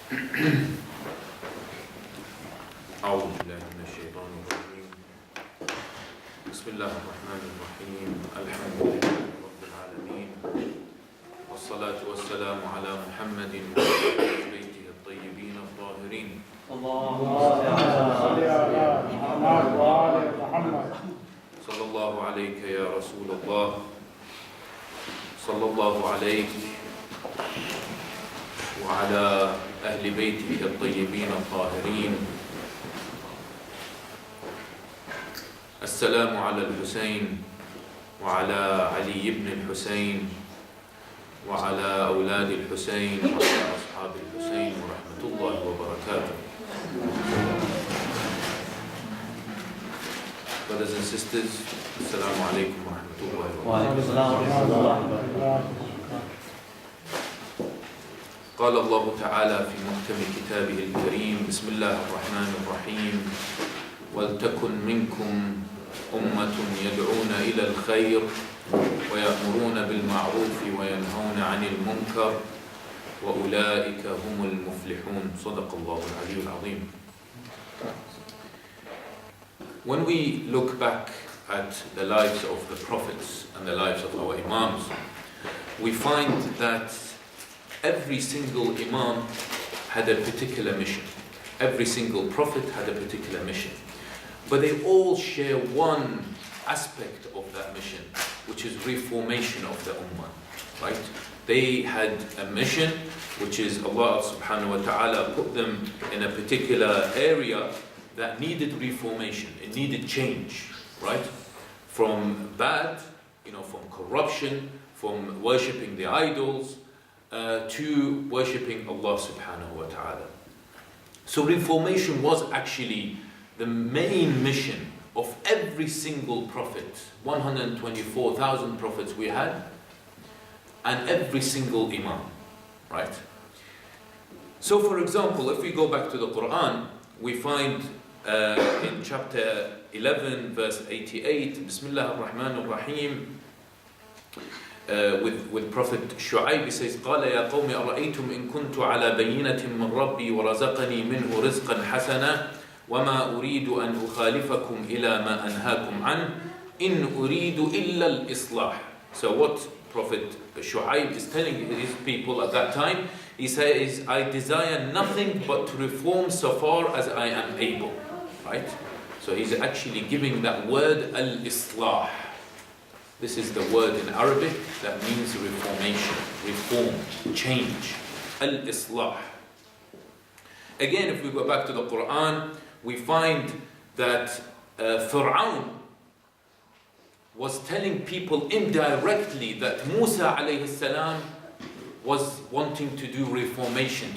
أعوذ بالله من الشيطان الرجيم. بسم الله الرحمن الرحيم. الحمد لله رب العالمين، والصلاة والسلام على محمد وعلى بيته الطيبين الطاهرين. اللهم صل على محمد وآل محمد. صلى الله عليك يا رسول الله، صلى الله عليك وعلى أهل بيته الطيبين الطاهرين. السلام على الحسين وعلى علي بن الحسين وعلى أولاد الحسين وعلى أصحاب الحسين ورحمة الله وبركاته. Brothers and sisters, Assalamu alaikum wa rahmatullahi wa barakatuh. قال الله تعالى في محكم كتابه الكريم: بسم الله الرحمن الرحيم. ولتكن منكم أمة يدعون إلى الخير ويأمرون بالمعروف وينهون عن المنكر وأولئك هم المفلحون. صدق الله العلي العظيم. When we look back at the lives of the prophets and the lives of our imams, we find that every single imam had a particular mission. Every single prophet had a particular mission. But they all share one aspect of that mission, which is reformation of the ummah, right? They had a mission, which is Allah subhanahu wa ta'ala put them in a particular area that needed reformation. It needed change, right? From bad, from corruption, from worshipping the idols, to worshipping Allah subhanahu wa ta'ala. So reformation was actually the main mission of every single prophet. 124,000 prophets we had, and every single imam, right? So for example, if we go back to the Quran, we find in chapter 11 verse 88, Bismillah ar-Rahman ar-Rahim, with Prophet Shu'aib, he says, قال يا قوم أرأيتم إن كنت على بينة من ربي ورزقني منه رزقا حسنا وما أريد أن أخالفكم إلى ما أنهاكم عنه إن أريد إلا الإصلاح. So what Prophet Shu'aib is telling his people at that time, he says, I desire nothing but to reform so far as I am able, right? So he's actually giving that word al-Islah. This is the word in Arabic that means reformation, reform, change. Al-Islah. Again, if we go back to the Quran, we find that Fir'aun was telling people indirectly that Musa alayhi salam was wanting to do reformation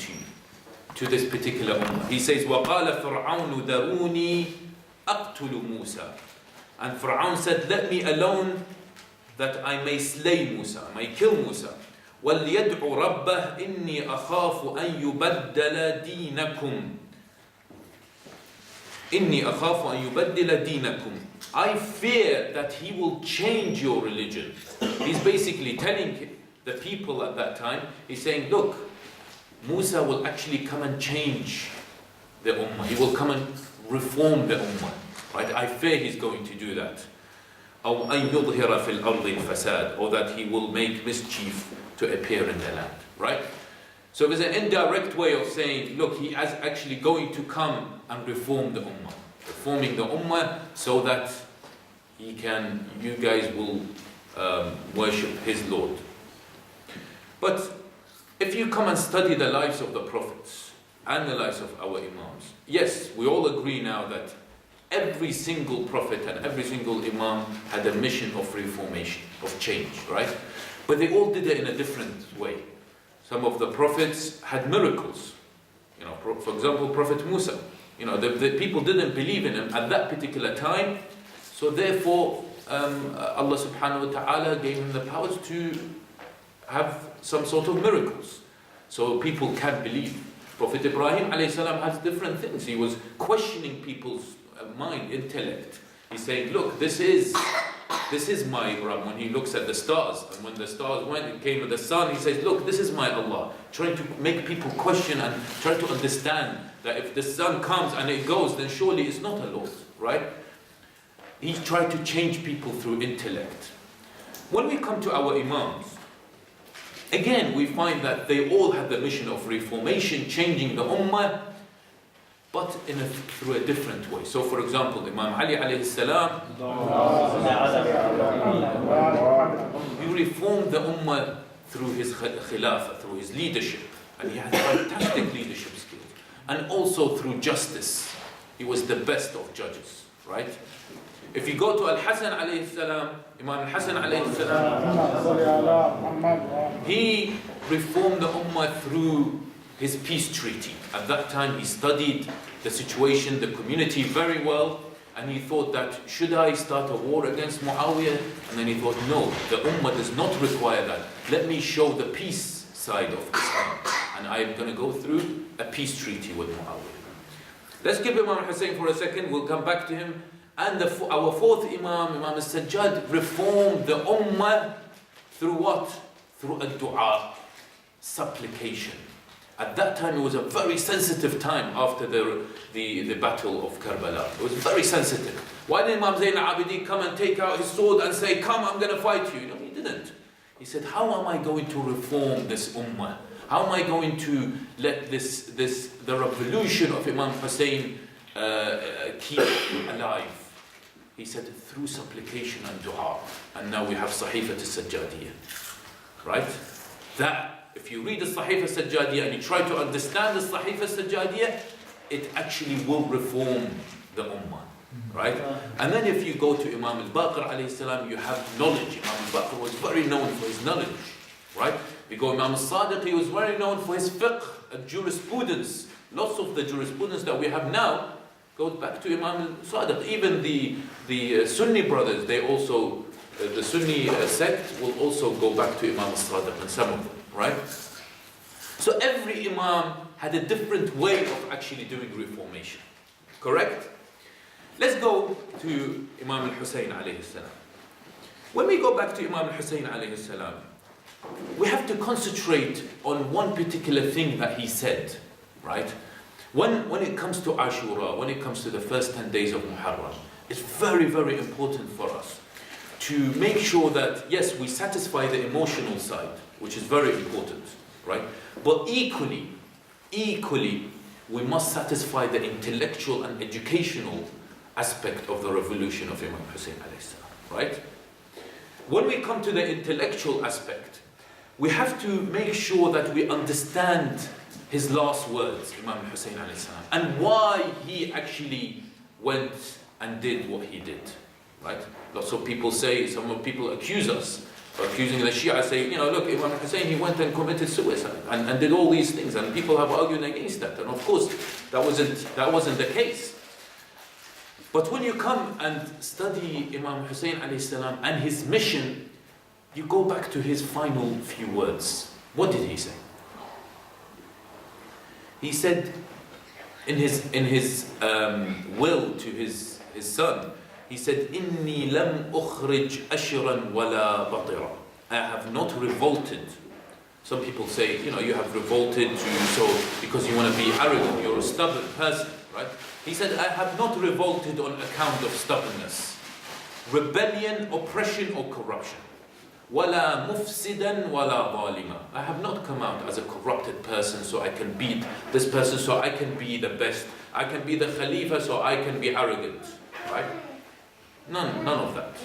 to this particular ummah. He says, وَقَالَ فِرْعَوْنُ دَرُونِي أَقْتُلُ مُوسَى. And Fir'aun said, let me alone that I may slay Musa, I may kill Musa. وَلْيَدْعُ رَبَّهِ إِنِّي أَخَافُ أَن يُبَدَّلَ دِينَكُمْ. إِنِّي أَخَافُ أَن يُبَدِّلَ دِينَكُمْ. I fear that he will change your religion. He's basically telling the people at that time, he's saying, look, Musa will actually come and change the ummah. He will come and reform the ummah. Right? I fear he's going to do that. أو أن يظهر في الأرض الفساد, or that he will make mischief to appear in the land. Right? So there's an indirect way of saying, look, he is actually going to come and reform the ummah. Reforming the ummah so that you guys will worship his Lord. But if you come and study the lives of the prophets and the lives of our imams, yes, we all agree now that every single prophet and every single imam had a mission of reformation, of change, right? But they all did it in a different way. Some of the prophets had miracles. For example, Prophet Musa. The people didn't believe in him at that particular time, so therefore Allah subhanahu wa ta'ala gave him the powers to have some sort of miracles. So people can't believe. Prophet Ibrahim alayhi salam has different things. He was questioning people's mind, intellect. He's saying, look, this is this is my Rabb. When he looks at the stars, and when the stars went, it came with the sun, he says, look, this is my Allah. Trying to make people question and try to understand that if the sun comes and it goes, then surely it's not a Lord, right? He tried to change people through intellect. When we come to our Imams, again, we find that they all had the mission of reformation, changing the Ummah, but through a different way. So, for example, Imam Ali alayhi salam, he reformed the Ummah through his khilafah, through his leadership, and he had fantastic leadership skills, and also through justice. He was the best of judges, right? If you go to Al-Hasan alayhi salam, Imam Al-Hasan alayhi salam, he reformed the Ummah through his peace treaty. At that time he studied the situation, the community very well, and he thought that, should I start a war against Muawiyah? And then he thought, no, the Ummah does not require that. Let me show the peace side of Islam, and I am going to go through a peace treaty with Muawiyah. Let's give Imam Hussein for a second, we'll come back to him. And our fourth Imam, Imam al-Sajjad, reformed the Ummah through what? Through a dua, supplication. At that time it was a very sensitive time after the battle of Karbala. It was very sensitive. Why did Imam Zayn al-Abidin come and take out his sword and say, come, I'm going to fight you? No, he didn't. He said, how am I going to reform this Ummah? How am I going to let the revolution of Imam Hussein keep alive? He said, through supplication and dua. And now we have Sahifat al-Sajjadiyah. Right? That, if you read the Sahifat al-Sajjadiyah and you try to understand the Sahifat al-Sajjadiyah, it actually will reform the Ummah. Right? And then if you go to Imam al-Baqir alayhi salam, you have knowledge. Imam al-Baqir was very known for his knowledge. Right? We go Imam al-Sadiq, he was very known for his fiqh, jurisprudence. Lots of the jurisprudence that we have now goes back to Imam al-Sadiq. Even the Sunni brothers, they also, the Sunni sect will also go back to Imam al-Sadiq and some of them, right? So every Imam had a different way of actually doing reformation, correct? Let's go to Imam al-Hussein alayhi salam. When we go back to Imam al-Hussein alayhi salam, we have to concentrate on one particular thing that he said, right? When it comes to Ashura, when it comes to the first 10 days of Muharram, it's very, very important for us to make sure that, yes, we satisfy the emotional side, which is very important, right? But equally, we must satisfy the intellectual and educational aspect of the revolution of Imam Hussein alayhi salam, right? When we come to the intellectual aspect, we have to make sure that we understand his last words, Imam Hussein alayhi salam, and why he actually went and did what he did, right? Lots of people say, some people accuse us, accusing the Shia, say, look, Imam Hussein, he went and committed suicide and did all these things, and people have argued against that, and of course, that wasn't the case. But when you come and study Imam Hussein alayhi salam and his mission, you go back to his final few words. What did he say? He said in his will to his son, he said, "Inni lam ukhrij ashran wala batira." I have not revolted. Some people say, you have revolted because you want to be arrogant, you're a stubborn person, right? He said, I have not revolted on account of stubbornness, rebellion, oppression, or corruption. وَلَا مُفْسِدًا وَلَا ظَالِمًا. I have not come out as a corrupted person so I can beat this person, so I can be the best. I can be the Khalifa so I can be arrogant. Right? None of that.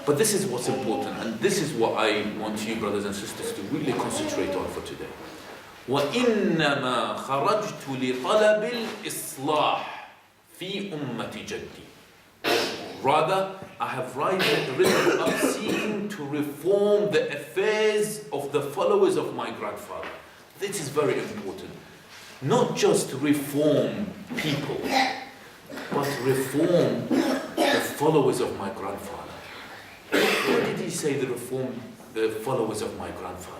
But this is what's important, and this is what I want you, brothers and sisters, to really concentrate on for today. وَإِنَّمَا خَرَجْتُ لِطَلَبِ الْإِصْلَاحِ فِي أُمَّةِ جَدِّي. Rather, I have risen up seeking to reform the affairs of the followers of my grandfather. This is very important. Not just reform people, but reform the followers of my grandfather. Why did he say the followers of my grandfather?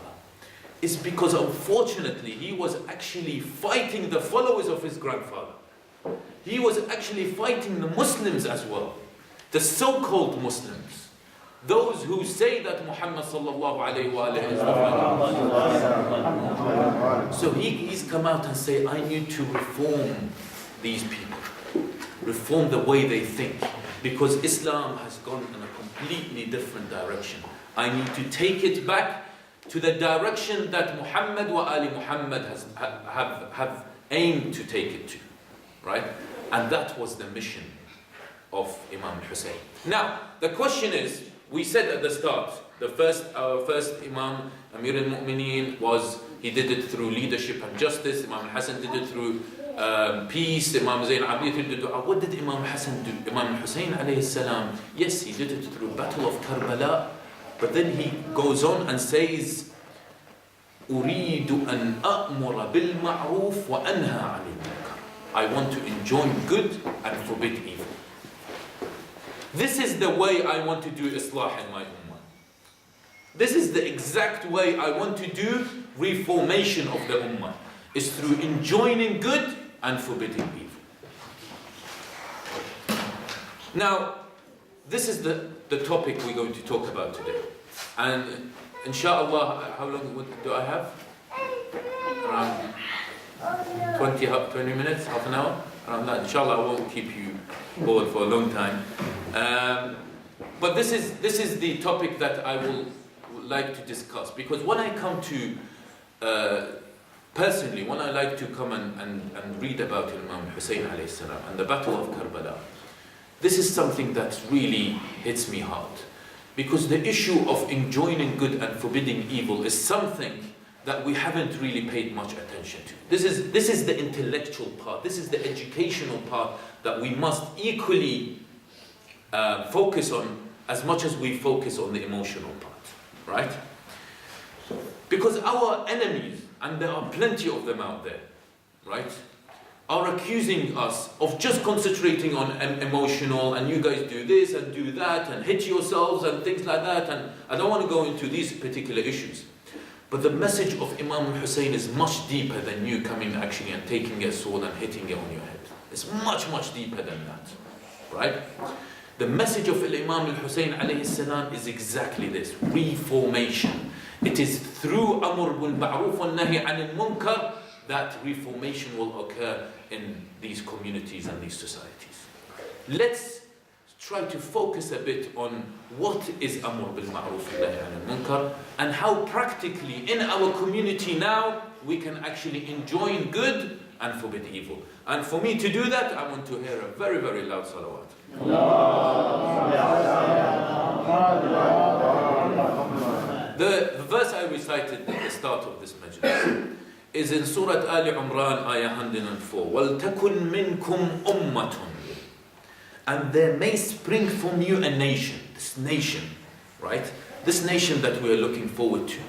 It's because unfortunately he was actually fighting the followers of his grandfather. He was actually fighting the Muslims as well. The so-called Muslims, those who say that Muhammad sallallahu alayhi wa alayhi is the final. So he's come out and say, I need to reform these people, reform the way they think, because Islam has gone in a completely different direction. I need to take it back to the direction that Muhammad wa Ali Muhammad have aimed to take it to, right? And that was the mission of Imam Hussein. Now, the question is, we said at the start, our first Imam, Amir al-Mu'mineen, he did it through leadership and justice. Imam Hassan did it through peace. Imam Zayn al-Abidin did it. What did Imam Hassan do? Imam Hussein alayhi salam, yes, he did it through Battle of Karbala, but then he goes on and says, أريد أن أأمر بالمعروف وأنهى عن المنكر. I want to enjoin good and forbid evil. This is the way I want to do Islah in my ummah. This is the exact way I want to do reformation of the ummah. Is through enjoining good and forbidding evil. Now, this is the topic we're going to talk about today. And inshallah, how long do I have? Around 20 minutes, half an hour? Around that. Inshallah, I won't keep you bored for a long time. But this is the topic that I will like to discuss, because when I come to personally, when I like to come and read about Imam Hussein alayhi salam and the Battle of Karbala, this is something that really hits me hard, because the issue of enjoining good and forbidding evil is something that we haven't really paid much attention to. This is the intellectual part, this is the educational part that we must equally focus on as much as we focus on the emotional part, right? Because our enemies, and there are plenty of them out there, right, are accusing us of just concentrating on emotional, and you guys do this and do that and hit yourselves and things like that, and I don't want to go into these particular issues. But the message of Imam Hussein is much deeper than you coming actually and taking a sword and hitting it on your head. It's much, much deeper than that, right? The message of Imam al-Hussein alayhi salam is exactly this, reformation. It is through Amr bil Ma'ruf wa Nahi anil Munkar that reformation will occur in these communities and these societies. Let's try to focus a bit on what is Amr bil Ma'ruf wa Nahi anil Munkar, and how practically in our community now we can actually enjoin good and forbid evil. And for me to do that, I want to hear a very, very loud salawat. The verse I recited at the start of this majlis is in Surah Al Imran, ayah 104. وَلْتَكُنْ مِنْكُمْ أُمَّةٌ. And there may spring from you a nation, this nation, right? This nation that we are looking forward to.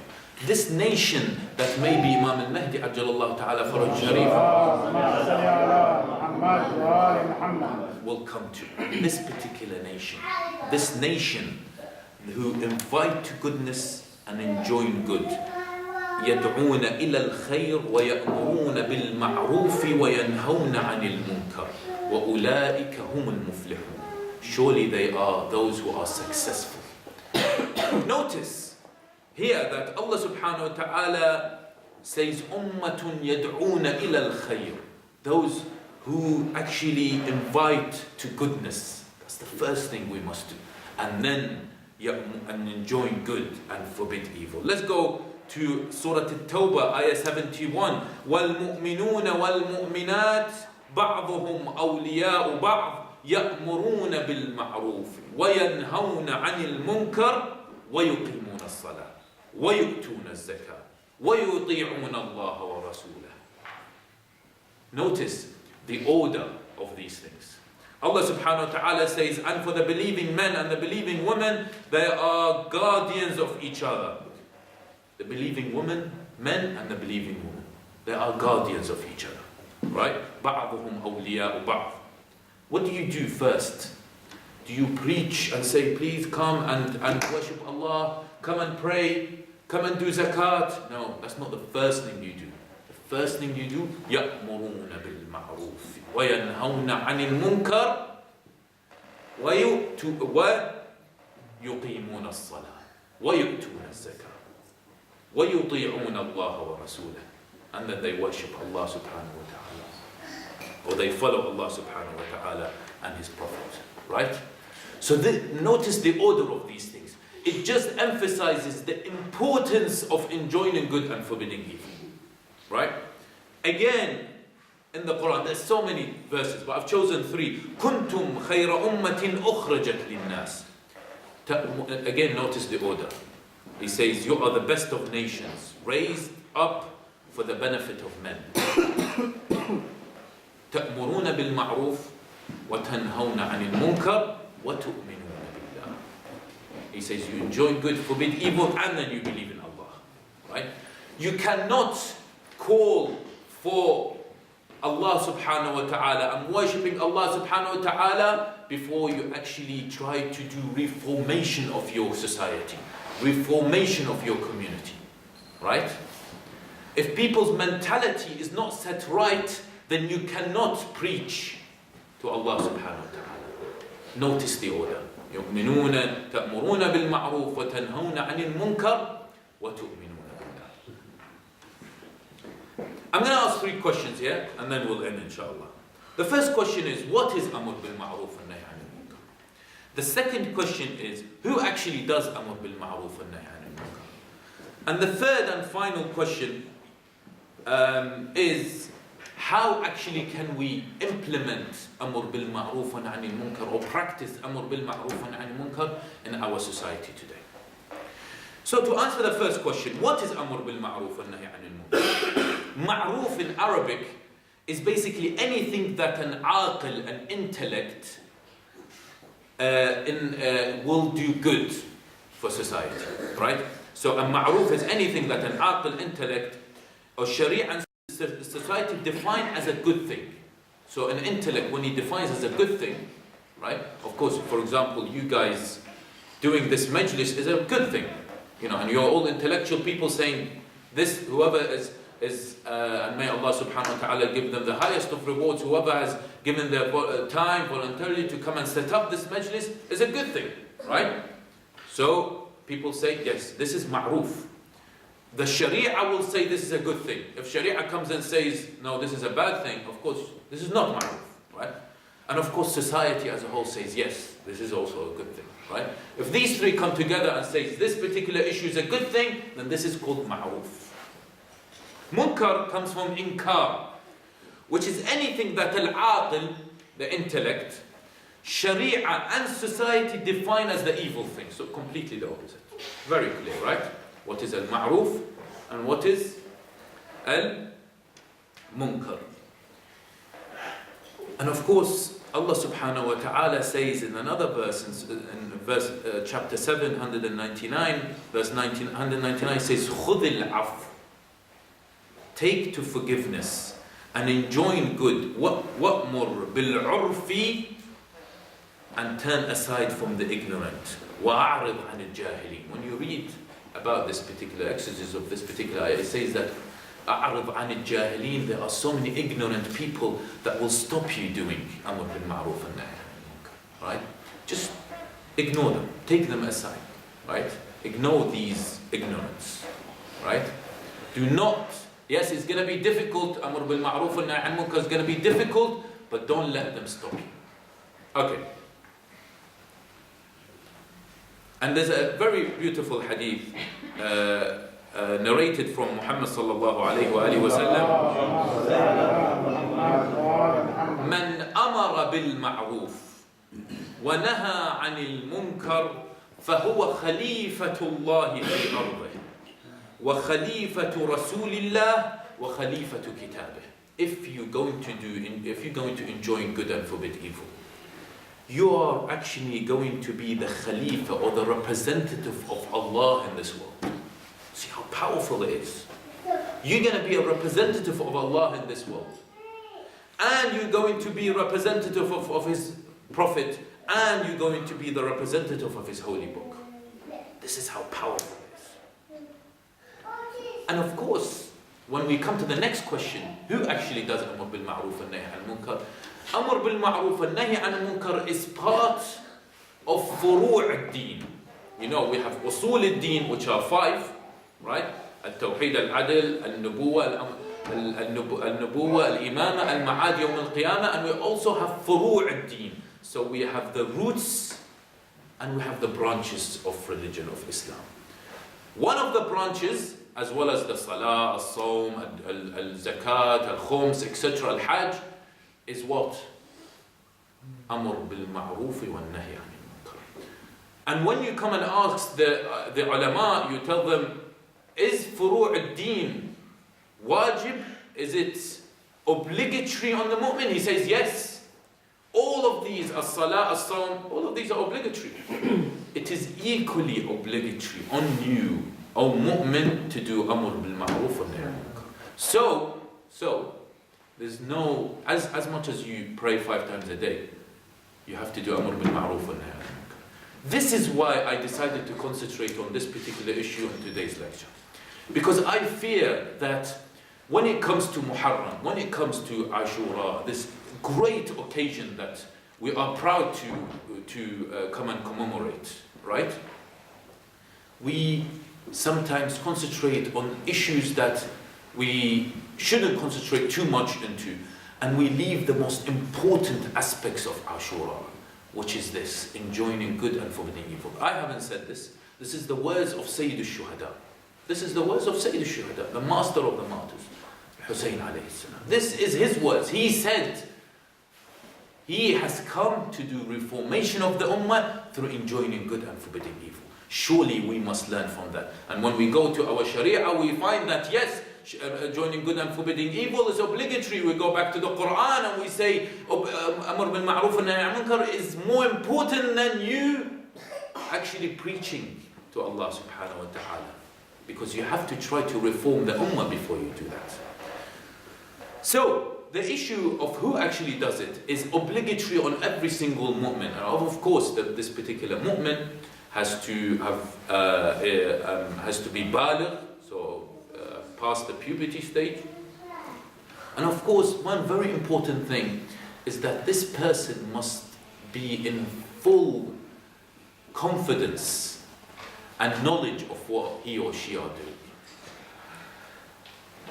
This nation that maybe Imam al-Mahdi ajjalallahu ta'ala faraj sharif will come to. This particular nation. This nation who invite to goodness and enjoin good. يدعون إلى الخير ويأمرون بالمعروف وينهون عن المنكر وأولئك هم المفلحون. Surely they are those who are successful. Notice here that Allah subhanahu wa ta'ala says أمة يدعون إلى الخير. Those who actually invite to goodness. That's the first thing we must do. And then enjoin good and forbid evil. Let's go to Surah At-Tawbah, ayah 71. وَالْمُؤْمِنُونَ وَالْمُؤْمِنَاتِ بَعْضُهُمْ أَوْلِيَاءُ بَعْضٍ يَأْمُرُونَ بِالْمَعْرُوفِ وَيَنْهَوْنَ عَنِ الْمُنْكَرِ وَيُقِيمُونَ الصَّلَاةَ وَيُؤْتُونَ الزَّكَاةَ وَيُطِيعُونَ اللَّهَ وَرَسُولَهُ. Notice the order of these things. Allah subhanahu wa ta'ala says, and for the believing men and the believing women, they are guardians of each other. The believing men and the believing women, they are guardians of each other. Right? بَعْضُهُمْ أَوْلِيَاءُ بَعْضٍ. What do you do first? Do you preach and say, please come and worship Allah, come and pray, come and do zakat? No, that's not the first thing you do. The first thing you do, يَأْمُرُونَ بِالْمَعْرُوفِ وَيَنْهَوْنَ عَنِ الْمُنْكَرِ ويقيمون الصلاة ويؤتون الزكاة ويطيعون الله ورسوله. And then they worship Allah subhanahu wa ta'ala, or they follow Allah subhanahu wa ta'ala and His Prophet. Right? So notice the order of these things. It just emphasizes the importance of enjoining good and forbidding evil. Right? Again, in the Quran, there's so many verses, but I've chosen 3. كُنْتُمْ خَيْرَ أُمَّةٍ أُخْرَجَتْ لِلنَّاسِ. Again, notice the order. He says, you are the best of nations, raised up for the benefit of men. تَأْمُرُونَ بِالْمَعْرُوفِ وَتَنْهَوْنَ عَنِ الْمُنْكَرِ وَتُؤْمِنُونَ بِاللَّهِ. He says, you enjoy good, forbid evil, and then you believe in Allah. Right? You cannot call for Allah subhanahu wa ta'ala and worshipping Allah subhanahu wa ta'ala before you actually try to do reformation of your society, reformation of your community. Right? If people's mentality is not set right, then you cannot preach to Allah subhanahu wa ta'ala. Notice the order. يؤمنون تأمرون بالمعروف وتنهون عن المنكر وتؤمنون بالله. I'm going to ask 3 questions here and then we'll end inshallah. The first question is, what is Amr bil Ma'ruf and Nahy anil Munkar? The second question is, who actually does Amr bil Ma'ruf and Nahy anil Munkar? And the third and final question is, how actually can we implement Amr bil Ma'ruf and Nahy anil Munkar, or practice Amr bil Ma'ruf and Nahy anil Munkar in our society today? So to answer the first question, what is Amr bil Ma'ruf and Nahy anil Munkar? Ma'ruf in Arabic is basically anything that an aqil, an intellect, will do good for society, right? So a ma'ruf is anything that an aqil, intellect, or sharia and society define as a good thing. So an intellect, when he defines as a good thing, right? Of course, for example, you guys doing this majlis is a good thing, you know, and you're all intellectual people saying this, whoever is and may Allah subhanahu wa ta'ala give them the highest of rewards, whoever has given their time voluntarily to come and set up this majlis is a good thing, right? So people say, yes, this is ma'ruf. The sharia will say this is a good thing. If sharia comes and says, no, this is a bad thing, of course, this is not ma'ruf, right? And of course, society as a whole says, yes, this is also a good thing, right? If these 3 come together and say this particular issue is a good thing, then this is called ma'ruf. Munkar comes from inkar, which is anything that al-aqil, the intellect, sharia and society define as the evil thing. So completely the opposite. Very clear, right? What is al-ma'ruf and what is al-munkar. And of course, Allah subhanahu wa ta'ala says in another verse, in verse chapter 7, 199, verse 199 says, خُذِ الْعَفْوَ. Take to forgiveness and enjoin good. وَأْمُرْ بِالْعُرْفِ, and turn aside from the ignorant. وَأَعْرِضْ عَنِ الْجَاهِلِينَ. When you read about this particular exercise of this particular ayah, it says that أَعْرِضْ عَنِ الْجَاهِلِينَ. There are so many ignorant people that will stop you doing Amr bil Ma'ruf and Nahy anil Munkar. Right? Just ignore them. Take them aside. Right? Ignore these ignorance. Right? Do not. Yes, it's going to be difficult. Amr bil Ma'ruf and Nahy anil Munkar is going to be difficult, but don't let them stop you. Okay. And there's a very beautiful hadith narrated from Muhammad sallallahu alayhi wa alihi wa sallam. Man amara bil ma'ruf wa naha anil munkar fahuwa khalifatullahi fi ardih wa khalifatu rasulillah wa khalifatu kitabih. If you're going to enjoy good and forbid evil, you are actually going to be the Khalifa or the representative of Allah in this world. See how powerful it is. You're going to be a representative of Allah in this world. And you're going to be a representative of His Prophet. And you're going to be the representative of His holy book. This is how powerful it is. And of course, when we come to the next question, who actually does Amr bil Ma'ruf and Nahy anil Munkar? Amr bil Ma'ruf and Nahy anil Munkar is part of furu' al-din. You know, we have usul al-din, which are 5, right? Al-Tawheed, Al-Adl, Al-Nubuwa, Al-Nubuwa, Al-Imama, Al-Ma'ad, Yawm Al-Qiyamah, and we also have furu' al-din. So we have the roots and we have the branches of religion of Islam. One of the branches, as well as the Salah, Al-Sawm, Al-Zakat, Al-Khums, etc., Al-Hajj, is what? Amr bil-ma'roof wa nahy anil munkar. And when you come and ask the ulama, you tell them, is furu' al-din wajib? Is it obligatory on the mu'min? He says yes. All of these, as-salah, as-sawm, all of these are obligatory. It is equally obligatory on you, O mu'min, to do amr bil-ma'roof wa nahy anil munkar. So, there's no, as much as you pray 5 times a day, you have to do amr bil-ma'roof wa nahy anil munkar. This is why I decided to concentrate on this particular issue in today's lecture. Because I fear that when it comes to Muharram, when it comes to Ashura, this great occasion that we are proud to come and commemorate, right? We sometimes concentrate on issues that we shouldn't concentrate too much into, and we leave the most important aspects of Ashura, which is this, enjoining good and forbidding evil. I haven't said this. This is the words of Sayyid al-Shuhada. This is the words of Sayyid al-Shuhada, the master of the martyrs, Hussein alayhi salam. This is his words. He said, he has come to do reformation of the ummah through enjoining good and forbidding evil. Surely we must learn from that. And when we go to our Sharia, we find that yes, joining good and forbidding evil is obligatory. We go back to the Quran and we say Amr bil Ma'ruf and Nahy anil Munkar is more important than you actually preaching to Allah subhanahu wa ta'ala. Because you have to try to reform the ummah before you do that. So, the issue of who actually does it is obligatory on every single mu'min. And of course, this particular mu'min has to have has to be baligh, so past the puberty stage. And of course, one very important thing is that this person must be in full confidence and knowledge of what he or she are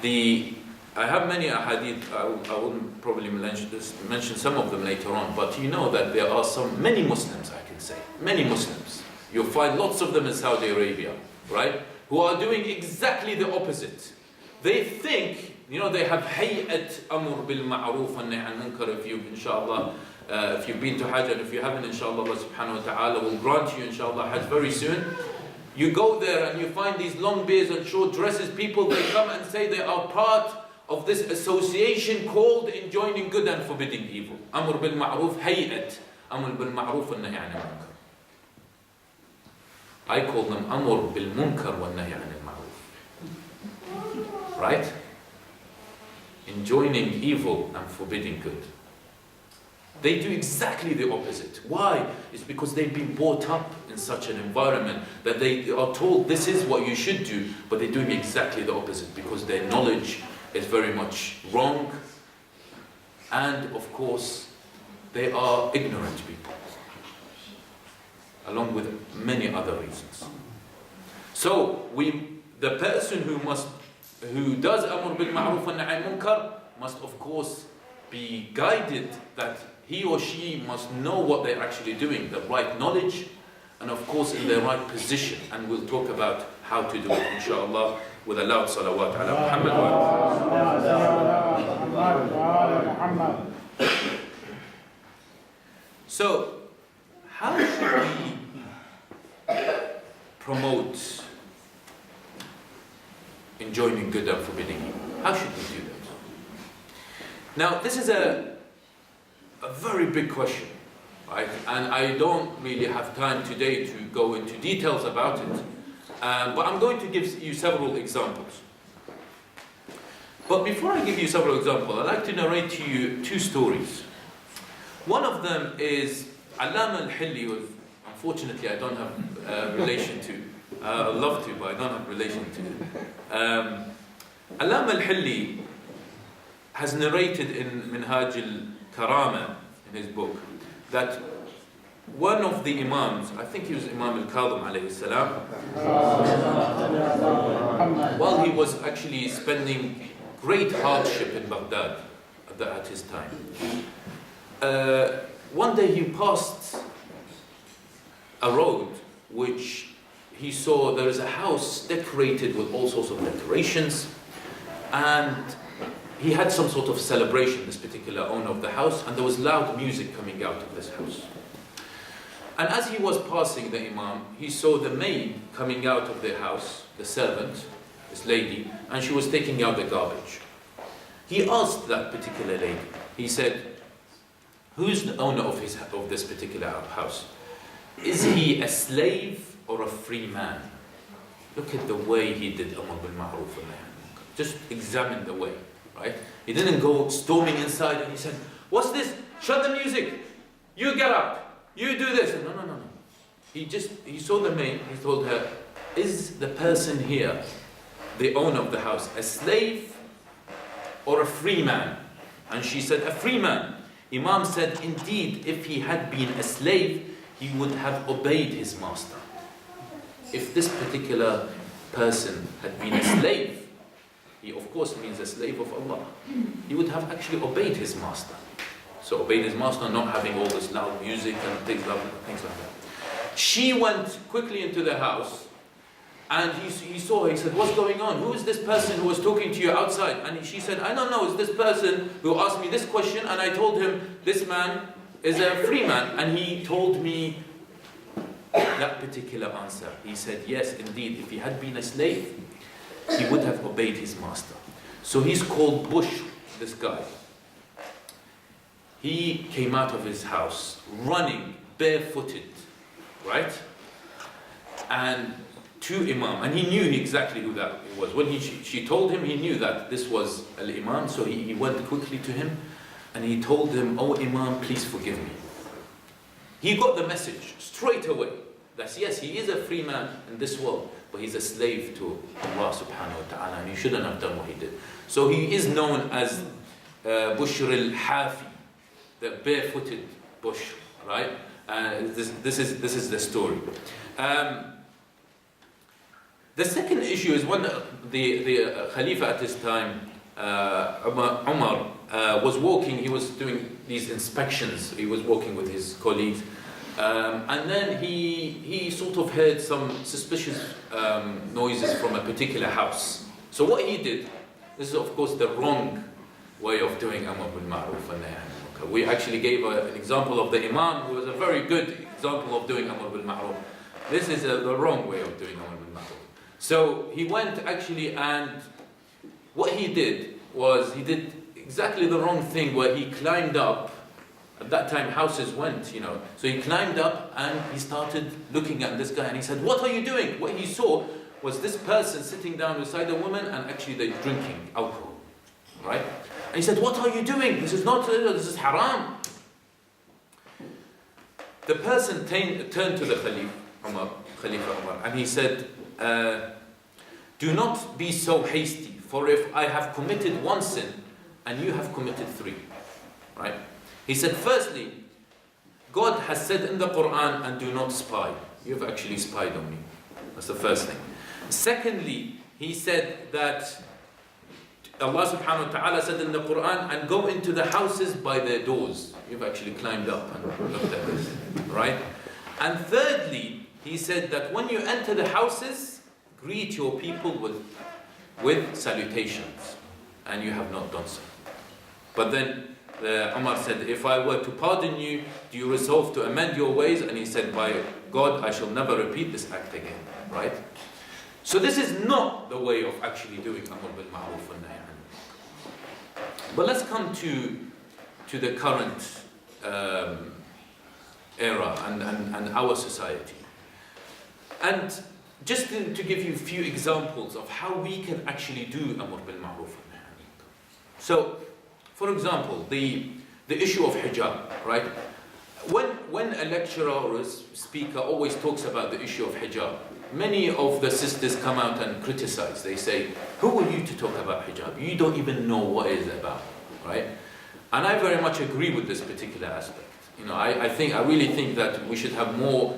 doing. I have many ahadith, I will probably mention some of them later on, but you know that there are many Muslims, I can say, many Muslims. You'll find lots of them in Saudi Arabia, right? Who are doing exactly the opposite. They think, you know, they have hay'at amr bil ma'roof and nahy anil munkar. If you've, inshallah, if you've been to Hajj, and if you haven't, inshallah, Allah subhanahu wa ta'ala will grant you, inshallah, Hajj very soon. You go there and you find these long beards and short dresses. People, they come and say they are part of this association called enjoining good and forbidding evil. Amr bil ma'roof, hay'at amr bil ma'roof and nahy anil munkar. I call them amr bil munkar wa nahy anil ma'roof. Right? Enjoining evil and forbidding good. They do exactly the opposite. Why? It's because they've been brought up in such an environment that they are told this is what you should do, but they're doing exactly the opposite because their knowledge is very much wrong, and of course they are ignorant people, along with many other reasons. So the person who does amr bil ma'roof and nahy anil munkar must of course be guided, that he or she must know what they're actually doing, the right knowledge, and of course in their right position. And we'll talk about how to do it, inshallah, with a loud salawat ala Muhammad. So, how should we promote enjoining good and forbidding evil? How should we do that? Now, this is a very big question, right? And I don't really have time today to go into details about it. But I'm going to give you several examples. But before I give you several examples, I'd like to narrate to you 2 stories. One of them is Al-Hilli, who unfortunately I don't have relation to. I'd love to, but I don't have relation to. Al-Hilli has narrated in Minhaj al-Karama, in his book, that one of the Imams, I think he was Imam Al-Kadhim alayhi salam, while he was actually spending great hardship in Baghdad at his time, one day he passed a road which he saw there is a house decorated with all sorts of decorations, and he had some sort of celebration, this particular owner of the house, and there was loud music coming out of this house. And as he was passing the Imam, he saw the maid coming out of the house, the servant, this lady, and she was taking out the garbage. He asked that particular lady, he said, who's the owner of this particular house? Is he a slave or a free man? Look at the way he did Amr bil Ma'ruf and Nahy anil Munkar. Just examine the way, right? He didn't go storming inside and he said, what's this? Shut the music. You get out. You do this. No. He saw the maid, he told her, is the person here, the owner of the house, a slave or a free man? And she said, a free man. Imam said, indeed, if he had been a slave, he would have obeyed his master. If this particular person had been a slave, he of course means a slave of Allah, he would have actually obeyed his master. So obeyed his master, not having all this loud music and things like that. She went quickly into the house, and he saw her. He said, what's going on? Who is this person who was talking to you outside? And she said, I don't know, it's this person who asked me this question, and I told him, this man is a free man. And he told me that particular answer. He said, yes, indeed, if he had been a slave, he would have obeyed his master. So he's called Bush, this guy. He came out of his house, running, barefooted, right? And to Imam, and he knew exactly who that was. When she told him, he knew that this was Al-Imam, so he went quickly to him, and he told him, oh Imam, please forgive me. He got the message straight away, that yes, he is a free man in this world, but he's a slave to Allah subhanahu wa ta'ala, and he shouldn't have done what he did. So he is known as Bushr al-Hafi, the barefooted Bush, right? This is the story. The second issue is when the Khalifa at this time, Umar, was walking, he was doing these inspections, he was walking with his colleagues, and then he sort of heard some suspicious noises from a particular house. So what he did, this is of course the wrong way of doing Amr bil Ma'ruf and Nahy anil Munkar. We actually gave an example of the Imam, who was a very good example of doing Amr bil Ma'ruf. This is the wrong way of doing Amr bil Ma'ruf. So he went actually, and what he did was, he did exactly the wrong thing, where he climbed up. At that time houses went, so he climbed up and he started looking at this guy, and he said, what are you doing? What he saw was this person sitting down beside a woman, and actually they're drinking alcohol, right? And he said, what are you doing? This is not, this is haram. The person turned to the Khalifa Umar, and he said, do not be so hasty, for if I have committed one sin and you have committed three, right? He said, firstly, God has said in the Quran, and do not spy. You've actually spied on me. That's the first thing. Secondly, he said that Allah subhanahu wa ta'ala said in the Quran, and go into the houses by their doors. You've actually climbed up and looked at this, right? And thirdly, he said that when you enter the houses, greet your people with salutations, and you have not done so. But then Umar said, if I were to pardon you, do you resolve to amend your ways? And he said, by God, I shall never repeat this act again, right? So this is not the way of actually doing Amr bil Ma'ruf and Nahy anil Munkar. But let's come to the current era and our society. And just to give you a few examples of how we can actually do Amr bil Ma'ruf and Nahy anil Munkar. So, for example, the issue of hijab, right? When a lecturer or a speaker always talks about the issue of hijab, many of the sisters come out and criticize. They say, who are you to talk about hijab? You don't even know what it is about, right? And I very much agree with this particular aspect. I really think that we should have more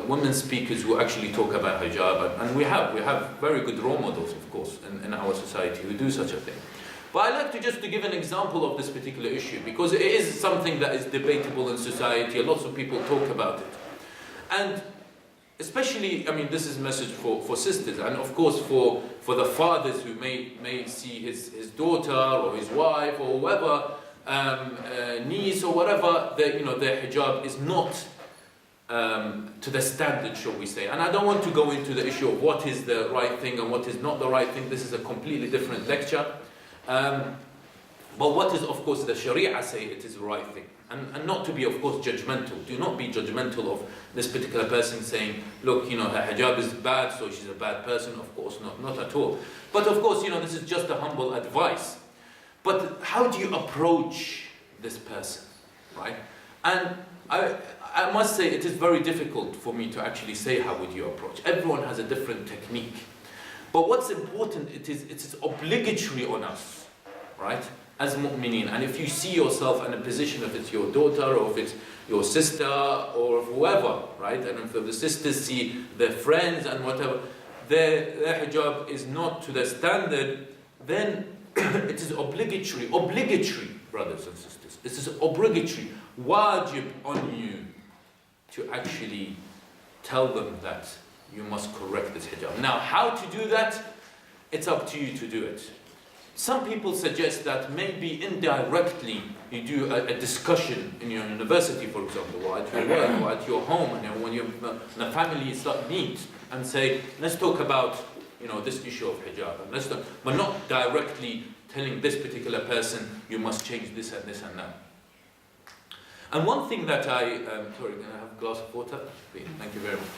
women speakers who actually talk about hijab, and we have very good role models, of course, in our society who do such a thing. But I'd like to give an example of this particular issue, because it is something that is debatable in society. Lots of people talk about it, and especially, this is a message for sisters, and of course for the fathers who may see his daughter or his wife or whoever, niece or whatever, their hijab is not to the standard, shall we say. And I don't want to go into the issue of what is the right thing and what is not the right thing. This is a completely different lecture. But what is, of course, the Sharia say it is the right thing. And not to be, of course, judgmental. Do not be judgmental of this particular person saying, look, her hijab is bad, so she's a bad person. Of course not at all. But of course, this is just a humble advice. But how do you approach this person, right? And I must say, it is very difficult for me to actually say how would you approach. Everyone has a different technique. But what's important, it is obligatory on us, right? As mu'mineen. And if you see yourself in a position, if it's your daughter or if it's your sister or whoever, right? And if the sisters see their friends and whatever, their hijab is not to the standard, then it is obligatory, brothers and sisters. It is obligatory, wajib on you to actually tell them that you must correct this hijab. Now, how to do that? It's up to you to do it. Some people suggest that maybe indirectly you do a discussion in your university, for example, or at your work, or at your home, and when you're in a family, you start meet and say, let's talk about this issue of hijab, and but not directly telling this particular person you must change this and this and that. And one thing that sorry, can I have a glass of water? Please, thank you very much.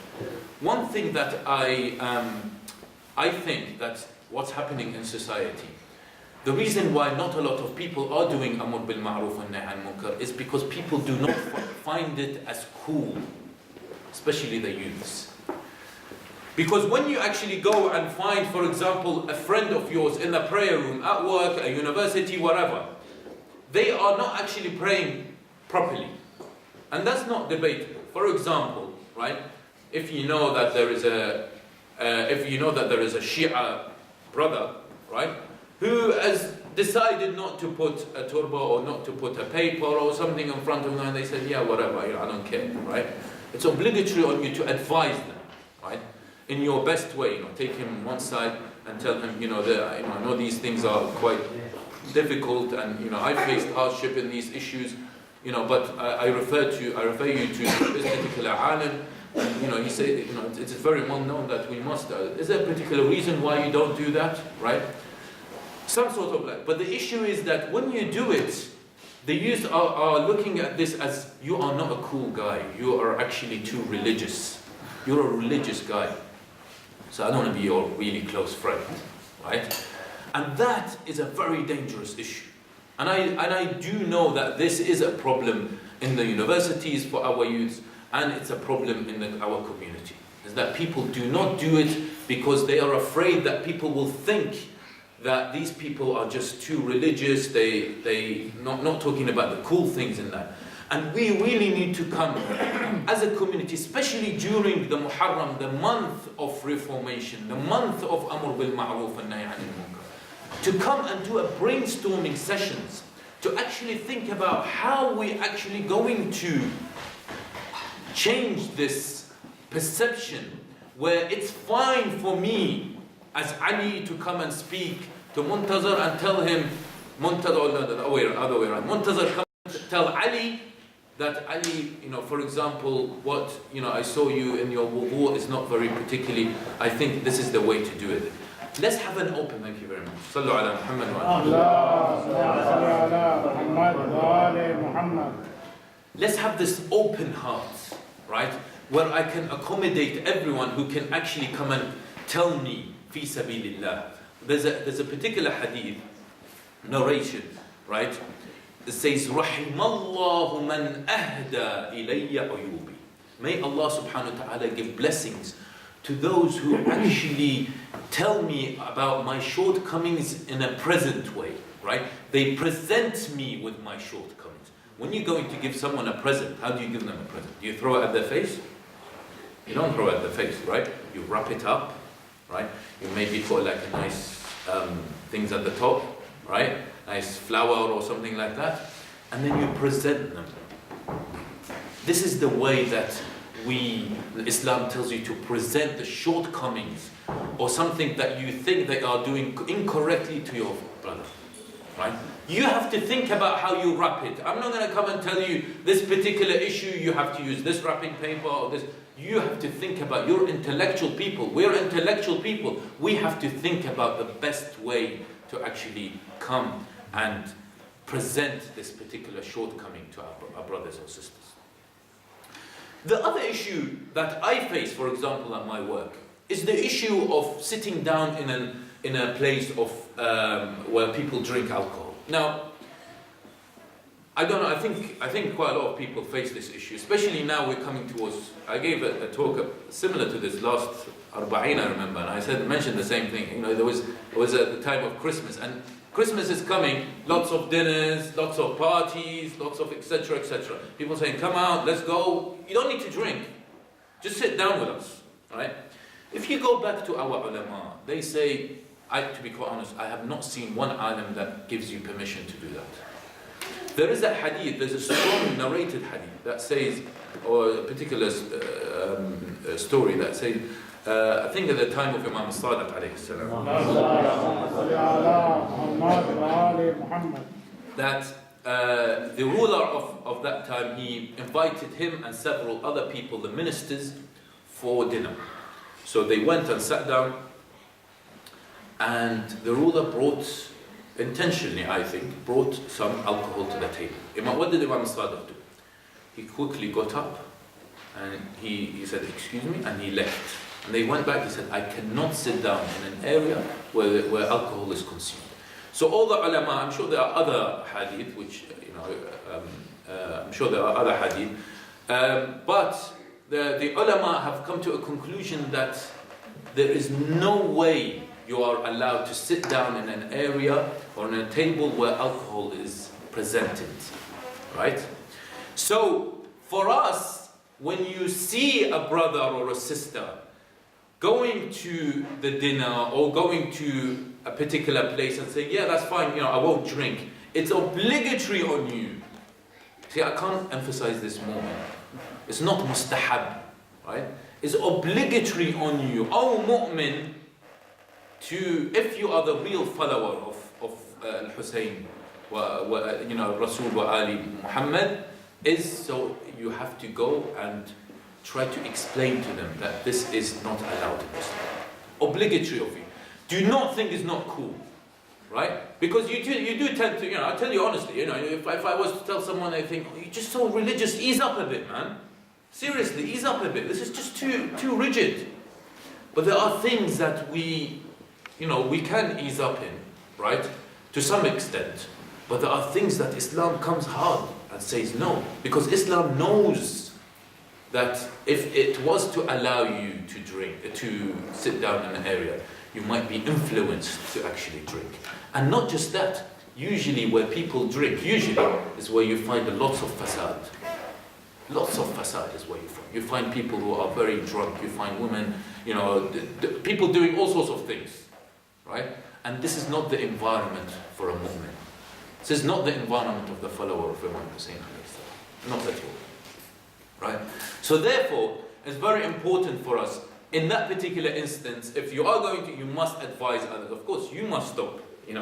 One thing that I think that what's happening in society, the reason why not a lot of people are doing Amr bil Ma'ruf and Nahy anil Munkar is because people do not find it as cool, especially the youths. Because when you actually go and find, for example, a friend of yours in the prayer room, at work, at university, whatever, they are not actually praying properly. And that's not debatable. For example, right, if you know that there is a Shia brother, right, who has decided not to put a turba or not to put a paper or something in front of them, and they said, yeah, whatever, I don't care, right? It's obligatory on you to advise them, right? In your best way, take him one side and tell him, I know these things are quite difficult, and I faced hardship in these issues, but I refer you to this particular alim, and he said, it's very well known that we must. Is there a particular reason why you don't do that, right? Some sort of like. But the issue is that when you do it, the youth are looking at this as you are not a cool guy. You are actually too religious. You're a religious guy. So I don't want to be your really close friend, right? And that is a very dangerous issue. And I do know that this is a problem in the universities for our youth, and it's a problem in our community. Is that people do not do it because they are afraid that people will think that these people are just too religious. They not talking about the cool things in that. And we really need to come as a community, especially during the Muharram, the month of reformation, the month of Amr bil Ma'ruf and Nahy anil Munkar, to come and do a brainstorming sessions, to actually think about how we actually going to change this perception where it's fine for me as Ali to come and speak to Muntazir and tell him, the other way around, Muntazir come and tell Ali that Ali, for example, what, I saw you in your wudu is not very particularly, I think this is the way to do it. Let's have an open, thank you very much. Sallu ala Muhammad wa ala. Let's have this open heart, right? Where I can accommodate everyone who can actually come and tell me, fi sabilillah. There's a particular hadith, narration, right? It says, Rahimallahu man ahda ilayya uyubi. May Allah subhanahu wa ta'ala give blessings to those who actually tell me about my shortcomings in a present way, right? They present me with my shortcomings. when you're going to give someone a present, how do you give them a present? Do you throw it at their face? You don't throw it at their face, right? You wrap it up, right? You maybe put like a nice things at the top, right? Nice flower or something like that. And then you present them. This is the way that Islam tells you to present the shortcomings or something that you think they are doing incorrectly to your brother, right? You have to think about how you wrap it. I'm not going to come and tell you this particular issue, you have to use this wrapping paper or this. You have to think about, you're intellectual people. We're intellectual people. We have to think about the best way to actually come and present this particular shortcoming to our brothers or sisters. The other issue that I face, for example, at my work, is the issue of sitting down in a place of where people drink alcohol. Now, I don't know. I think quite a lot of people face this issue, especially now we're coming towards. I gave a talk similar to this last Arba'in, I remember, and I mentioned the same thing. You know, it was at the time of Christmas, and Christmas is coming. Lots of dinners, lots of parties, lots of etc. etc. People saying, "Come out, let's go." You don't need to drink. Just sit down with us, right? If you go back to our ulama, they say, to be quite honest, I have not seen one alim that gives you permission to do that. There is a hadith, there's a strong narrated hadith that says, or a particular story that says, I think at the time of Imam Sadiq alayhi salam, that the ruler of that time, he invited him and several other people, the ministers, for dinner. So they went and sat down, and the ruler intentionally, I think, brought some alcohol to the table. What did Imam Sadiq do? He quickly got up and he said, "Excuse me," and he left. And they went back. He said, "I cannot sit down in an area where alcohol is consumed." So all the ulama, I'm sure there are other hadith, which I'm sure there are other hadith, but the ulama have come to a conclusion that there is no way you are allowed to sit down in an area or on a table where alcohol is presented, right? So, for us, when you see a brother or a sister going to the dinner or going to a particular place and saying, "Yeah, that's fine, I won't drink," it's obligatory on you. See, I can't emphasize this more. It's not mustahab, right? It's obligatory on you, O mu'min, if you are the real follower of Al-Hussein, Rasul wa Ali Muhammad, so you have to go and try to explain to them that this is not allowed in Islam. Obligatory of you. Do not think it's not cool, right? Because you do tend to, I tell you honestly, if I was to tell someone, they think, "You're just so religious, ease up a bit, man. Seriously, ease up a bit. This is just too rigid." But there are things that we can ease up in, right? To some extent. But there are things that Islam comes hard and says no. Because Islam knows that if it was to allow you to sit down in an area, you might be influenced to actually drink. And not just that, usually where people drink, is where you find lots of fasad. Lots of fasad is where you find. You find people who are very drunk, you find women, people doing all sorts of things. Right? And this is not the environment for a mu'min. This is not the environment of the follower of Imam Hussein. Not at all. Right? So therefore, it's very important for us, in that particular instance, if you are going to, you must advise others. Of course, you must stop. We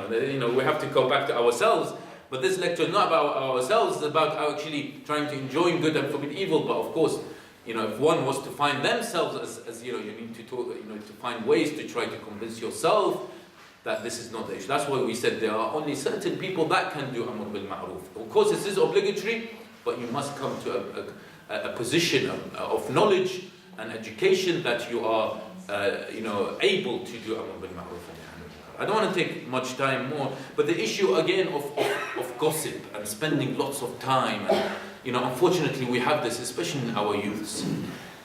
have to go back to ourselves. But this lecture is not about ourselves, it's about actually trying to enjoy good and forbid evil. But of course, if one was to find themselves as you need to talk, to find ways to try to convince yourself that this is not the issue. That's why we said there are only certain people that can do Amr bil Ma'ruf. Of course, this is obligatory, but you must come to a position of knowledge and education that you are, able to do Amr bil Ma'ruf. I don't want to take much time more, but the issue again of gossip and spending lots of time, and unfortunately we have this, especially in our youths.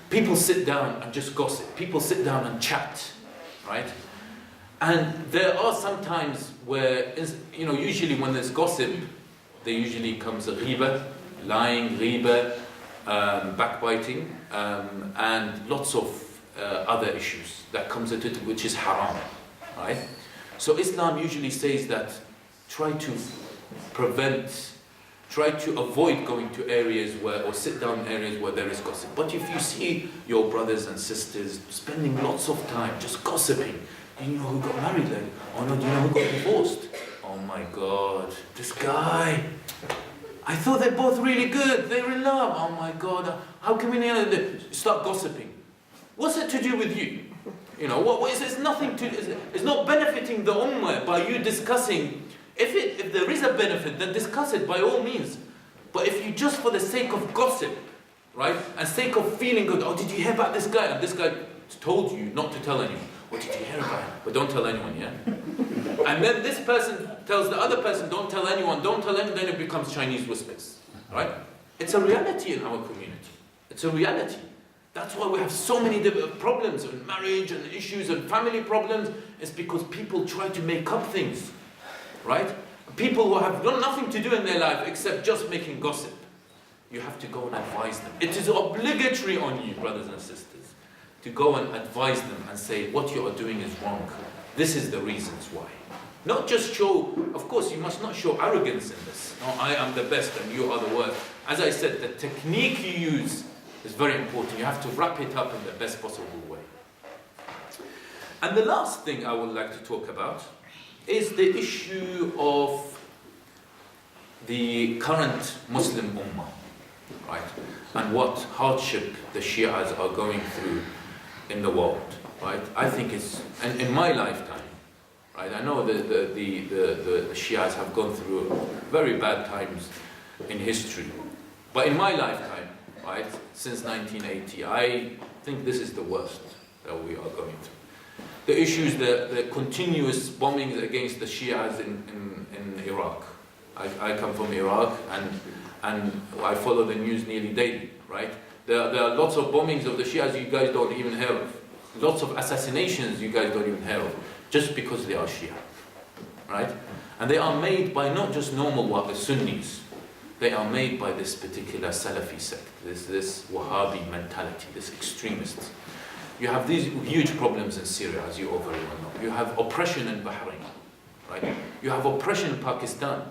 People sit down and just gossip. People sit down and chat, right? And there are some times where, usually when there's gossip, there usually comes a ghibah, lying, riba, backbiting, and lots of other issues that comes into it, which is haram, right? So Islam usually says that try to avoid going to areas where, or sit down in areas where there is gossip. But if you see your brothers and sisters spending lots of time just gossiping, do you know who got married then? Oh no, do you know who got divorced? Oh my God, this guy, I thought they're both really good, they're in love. Oh my God, how can we start gossiping? What's it to do with you? You know, it's nothing to, it's not benefiting the ummah by you discussing. If there is a benefit, then discuss it by all means. But if you just for the sake of gossip, right, and sake of feeling good, oh, did you hear about this guy? And this guy told you not to tell anyone. What did you hear about him? But don't tell anyone, yeah? And then this person tells the other person, don't tell anyone, then it becomes Chinese whispers, right? It's a reality in our community. It's a reality. That's why we have so many problems in marriage and issues and family problems. It's because people try to make up things, right? People who have nothing to do in their life except just making gossip. You have to go and advise them. It is obligatory on you, brothers and sisters, to go and advise them and say, what you are doing is wrong. This is the reasons why. Not just show, of course, you must not show arrogance in this. No, I am the best and you are the worst. As I said, the technique you use is very important. You have to wrap it up in the best possible way. And the last thing I would like to talk about is the issue of the current Muslim ummah, right? And what hardship the Shias are going through in the world, right? I think it's, and in my lifetime, right? I know the Shias have gone through very bad times in history, but in my lifetime, right, since 1980, I think this is the worst that we are going through. The issues, the continuous bombings against the Shias in Iraq. I come from Iraq and I follow the news nearly daily, right? There are lots of bombings of the Shias you guys don't even hear of. Lots of assassinations you guys don't even hear of, just because they are Shia, right? And they are made by not just normal Sunnis. They are made by this particular Salafi sect, this Wahhabi mentality, this extremists. You have these huge problems in Syria, as you all very well know. You have oppression in Bahrain, right? You have oppression in Pakistan,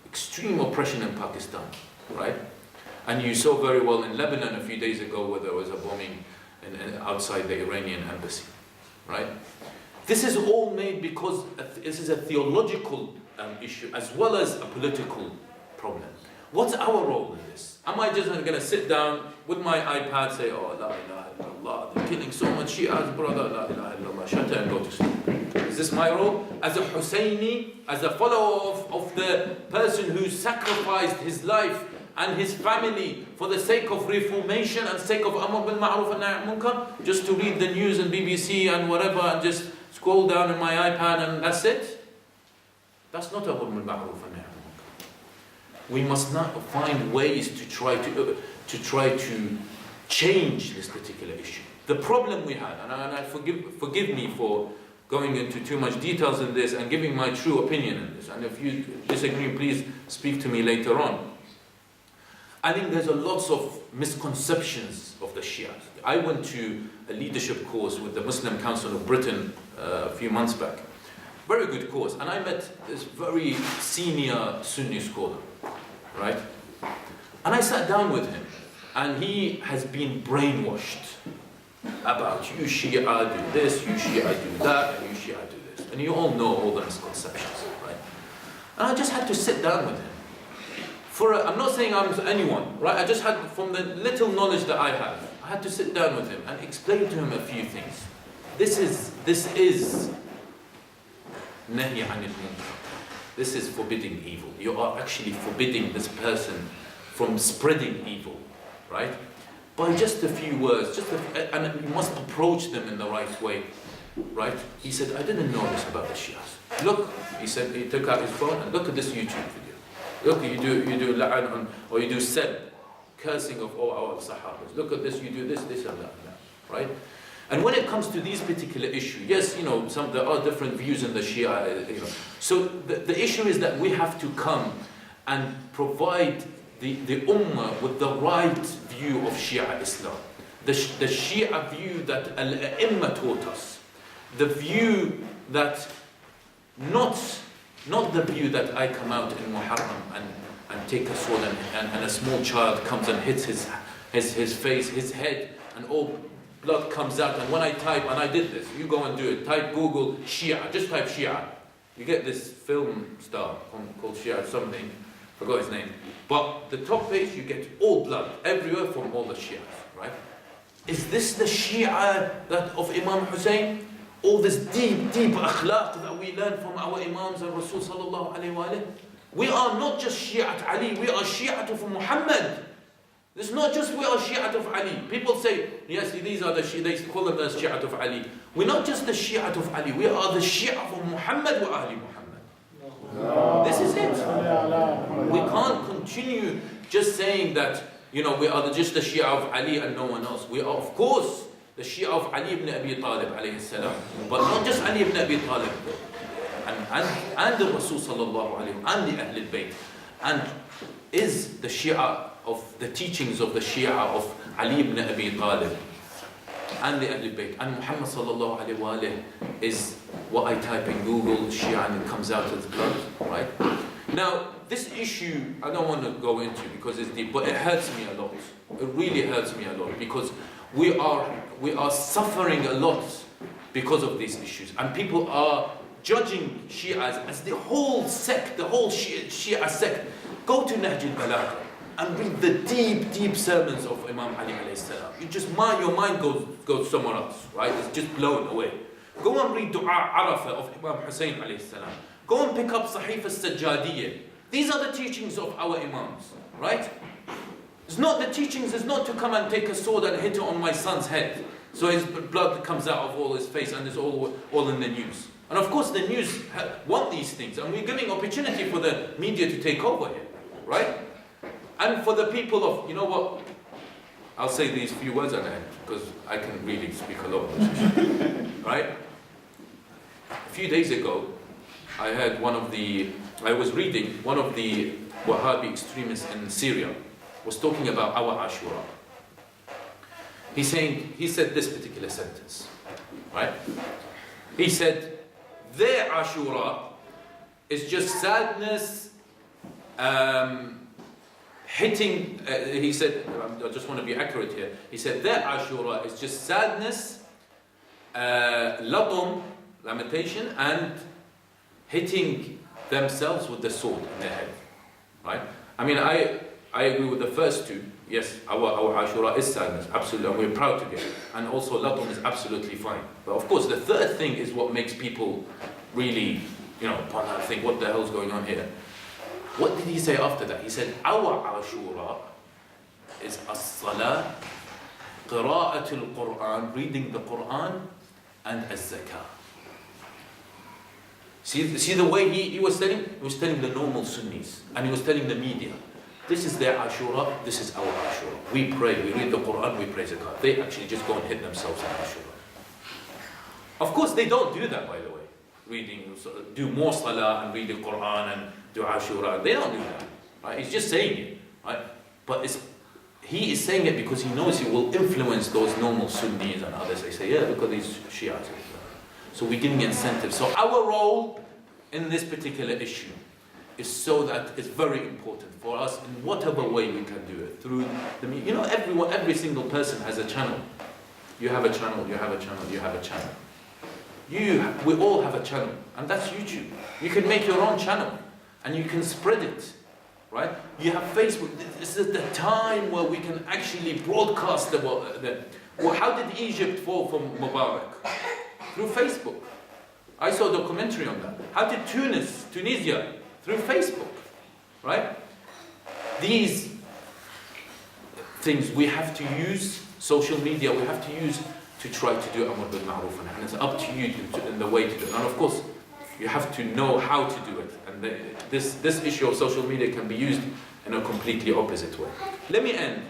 extreme oppression in Pakistan, right? And you saw very well in Lebanon a few days ago where there was a bombing outside the Iranian embassy, right? This is all made because this is a theological issue as well as a political problem. What's our role in this? Am I just going to sit down with my iPad, say, oh, la ilaha illallah, they're killing so much Shias, brother, la ilaha illallah, shut up and go to sleep? Is this my role? As a Husseini, as a follower of the person who sacrificed his life and his family for the sake of reformation and sake of Amr bil Ma'ruf and Nahy anil Munkar, just to read the news and BBC and whatever and just scroll down in my iPad and that's it? That's not Amr bil Ma'ruf and Nahy anil Munkar. We must not find ways to try to change this particular issue. The problem we had, and I forgive me for going into too much details in this and giving my true opinion in this, and if you disagree, please speak to me later on. I think there's lots of misconceptions of the Shias. I went to a leadership course with the Muslim Council of Britain a few months back. Very good course, and I met this very senior Sunni scholar, right? And I sat down with him, and he has been brainwashed about you Shia do this, you Shia do that, and you Shia do this. And you all know all the misconceptions, right? And I just had to sit down with him. I'm not saying I'm anyone, right? I just had, from the little knowledge that I have, I had to sit down with him and explain to him a few things. This is Nahy anil Munkar. This is forbidding evil. You are actually forbidding this person from spreading evil, right? By just a few words, and you must approach them in the right way, right? He said, I didn't know this about the Shias. Look, he said, he took out his phone and look at this YouTube video. Look, you do la'an or you do sab, cursing of all our Sahabas. Look at this, you do this and that, right? And when it comes to these particular issues, yes, you know, there are different views in the Shia, you know. So the issue is that we have to come and provide the Ummah with the right view of Shia Islam. The Shia view that Al-A'imma taught us. The view that, not the view that I come out in Muharram and take a sword and a small child comes and hits his face, his head, and all blood comes out. And when I type, and I did this, you go and do it, type Google Shia, just type Shia. You get this film star called Shia something, forgot his name. But the top page, you get all blood everywhere from all the Shias, right? Is this the Shia that of Imam Hussein? All this deep akhlaq that we learn from our Imams and Rasul sallallahu alayhi wa alayhi? We are not just Shi'at Ali, we are Shi'at of Muhammad. It's not just we are Shi'at of Ali. People say, yes, these are the Shia, they call them the Shi'at of Ali. We're not just the Shi'at of Ali, we are the Shia of Muhammad wa Ahli Muhammad. This is it. We can't continue just saying that, we are just the Shia of Ali and no one else. We are, of course, the Shia of Ali ibn Abi Talib alayhi salam. But not just Ali ibn Abi Talib. And the Rasul sallallahu alayhi wa and the Ahlul Bayt. And is the Shia of the teachings of the Shia of Ali ibn Abi Talib and the Ahlul Bayt and Muhammad sallallahu alayhi wa is what I type in Google Shia and it comes out as blood, right? Now, this issue I don't want to go into because it's deep, but it hurts me a lot. It really hurts me a lot because we are suffering a lot because of these issues, and people are judging Shias as the whole sect, the whole Shia sect. Go to Nahj al-Balagha and read the deep sermons of Imam Ali alayhi salam. Your mind goes somewhere else, right? It's just blown away. Go and read Dua Arafah of Imam Hussein alayhi salam. Go and pick up Sahif al-Sajjadiyya. These are the teachings of our Imams, right? It's not the teachings, is not to come and take a sword and hit it on my son's head, so his blood comes out of all his face and it's all in the news. And of course the news want these things, and we're giving opportunity for the media to take over here, right? And for the people of, you know what, I'll say these few words at the end, because I can really speak a lot, right? A few days ago, I was reading one of the Wahhabi extremists in Syria was talking about our Ashura. He said this particular sentence, right? He said, their Ashura is just sadness, hitting, he said, I just want to be accurate here. He said, their Ashura is just sadness, lamentation, and hitting themselves with the sword in their head, right? I mean, I agree with the first two. Yes, our Ashura is sadness, absolutely, and we're proud to be. And also Latum is absolutely fine. But of course, the third thing is what makes people really, think, what the hell's going on here? What did he say after that? He said, our Ashura is as-salah, qira'at al-Qur'an, reading the Qur'an, and as-zakah. See the way he was telling? He was telling the normal Sunnis, and he was telling the media, this is their Ashura, this is our Ashura. We pray, we read the Quran, we pray Zakah. They actually just go and hit themselves in Ashura. Of course, they don't do that, by the way. Do more Salah and read the Quran and do Ashura. They don't do that. Right? He's just saying it. Right? But he is saying it because he knows he will influence those normal Sunnis and others. They say, yeah, look at these Shias. So we're giving incentives. So our role in this particular issue is so that it's very important for us in whatever way we can do it. Through the media. Every single person has a channel. You have a channel, you have a channel, you have a channel. We all have a channel, and that's YouTube. You can make your own channel, and you can spread it, right? You have Facebook. This is the time where we can actually broadcast how did Egypt fall from Mubarak? Through Facebook. I saw a documentary on that. How did Tunisia? Through Facebook, right? These things we have to use, social media, we have to use to try to do Amr bil Ma'ruf, and it's up to you in the way to do it. And of course, you have to know how to do it. And this issue of social media can be used in a completely opposite way. Let me end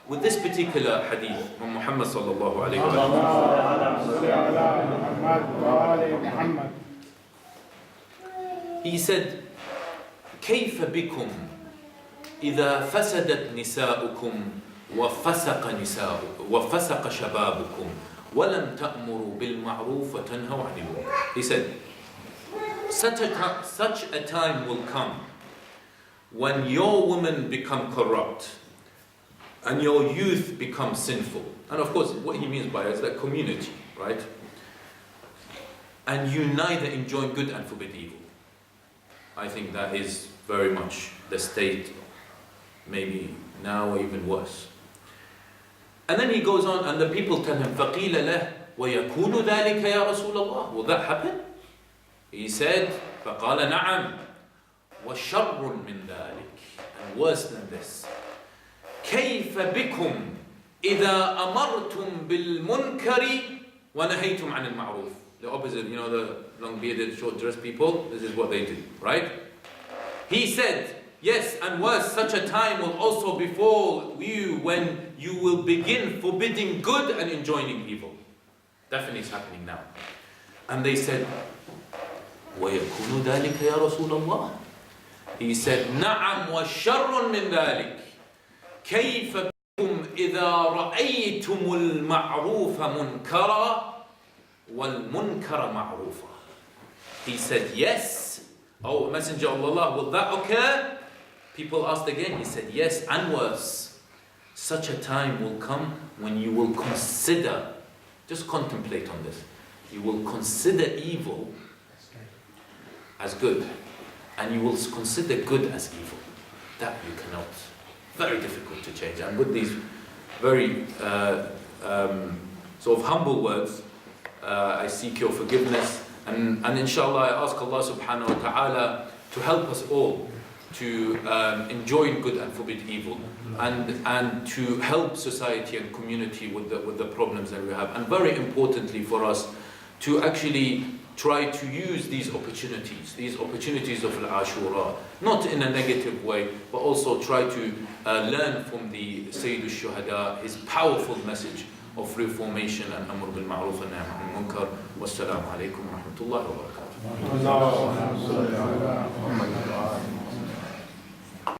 with this particular hadith from Muhammad sallallahu alayhi wa sallam. He said, كيف بكم إذا فسدت نساؤكم وفسق شبابكم وَلَمْ تَأْمُرُوا بِالْمَعْرُوفِ وَتَنْهَوْا عَنِ الْمُنكَرِ. He said, such a time will come when your women become corrupt and your youth become sinful. And of course, what he means by it is that community, right? And you neither enjoy good and forbid evil. I think that is very much the state, maybe now or even worse. And then he goes on, and the people tell him, فَقِيلَ لَهُ وَيَكُونُ ذَلِكَ يَا رَسُولَ اللَّهِ. Will that happen? He said, فَقَالَ نَعَمْ وَشَرٌّ مِّن ذَلِكَ. And worse than this. كَيْفَ بِكُمْ إِذَا أَمَرْتُمْ بِالْمُنْكَرِ وَنَهَيْتُمْ عَنِ الْمَعْرُوفِ. The opposite, you know, the long-bearded, short-dressed people, this is what they do, right? He said, yes, and worse, such a time will also befall you when you will begin forbidding good and enjoining evil. Definitely it's happening now. And they said, وَيَكُونُ ذَلِكَ يَا رَسُولَ اللَّهِ. He said, نَعَمْ وَشَرٌّ مِّن ذَلِكَ كَيْفَ بِكُمْ إِذَا رَأَيْتُمُ الْمَعْرُوفَ مُنْكَرًا وَالْمُنْكَرَ مَعْرُوفًا. He said, yes. Oh, Messenger of Allah, will that occur? People asked again. He said, yes, and worse. Such a time will come when you will consider, just contemplate on this, you will consider evil as good, and you will consider good as evil. That you cannot. Very difficult to change. And with these very sort of humble words, I seek your forgiveness, and inshallah I ask Allah subhanahu wa ta'ala to help us all to enjoin good and forbid evil, and to help society and community with the problems that we have, and very importantly for us to actually try to use these opportunities of Al-Ashura, not in a negative way, but also try to learn from the Sayyid al-Shuhada, his powerful message of reformation and Amr bil Ma'ruf and Nahy anil Munkar. Wassalamu alaikum wa rahmatullahi wa barakatuh.